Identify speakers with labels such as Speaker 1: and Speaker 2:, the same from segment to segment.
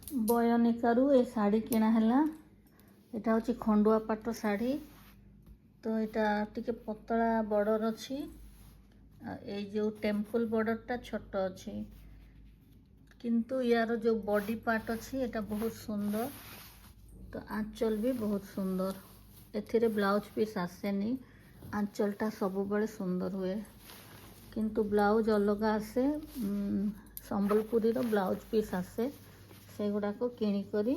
Speaker 1: बयनिकारु ए शाढ़ी किना है। एटा हूँ खंडुआ पाट शाढ़ी। तो यहाँ टिके पतला बॉर्डर अच्छी। ये जो टेम्पल बॉर्डरटा छोट अच्छी किंतु यार जो बॉडी पार्ट अच्छी एटा बहुत सुंदर। तो आंचल भी बहुत सुंदर। एथिरे ब्लाउज पीस आसेनी। आंचलटा सब बड़े सुंदर हुए किंतु ब्लाउज अलग आसे। संबलपुरी रो ब्लाउज पीस आसे से गुड़ाक किणिकरी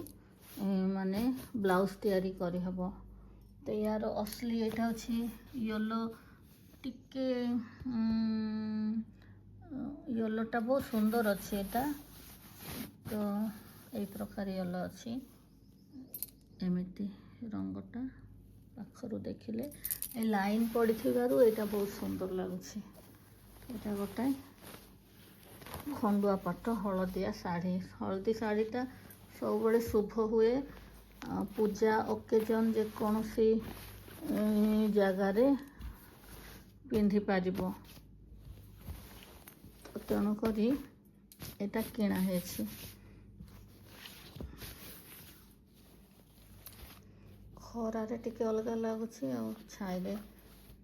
Speaker 1: माने ब्लाउज तैयारी करी हबो। तो यार असली एटा अछि येलो टिके येलोटा बहुत सुंदर अच्छी एटा। तो यही प्रकार येलो अच्छी एमिति रंगटा पाखरु देखिले ए लाइन पड़ी थिबारु एटा बहुत सुंदर लागुछि। एटा गोटाए खंडुआ पाट हलदिया शाढ़ी। हलदी शाढ़ीटा सब बड़े शुभ हुए। पूजा ओकेजन जे कौनसी जगार पिंधि पारिबो। तेणुक एटा किणा है। खरारे टिके अलग लगुच छाईले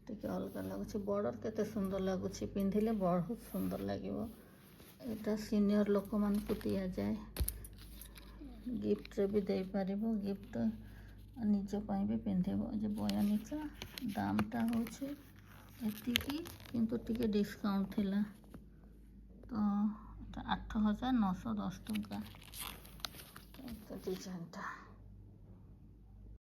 Speaker 1: टिके अलग लगुच। बॉर्डर केते सुंदर लगुच पिंधिले बहुत सुंदर लगिवो। एटा सीनियर लोक मान को दिया जाए। गिफ्ट रे भी दे पारिबो। गिफ्ट निज पाई भी पिंधेबो। जे बयानिका दामटा होछि एतिकी किंतु टिके डिस्काउंट थिला। तो 8,910 टंका डिजाइनटा।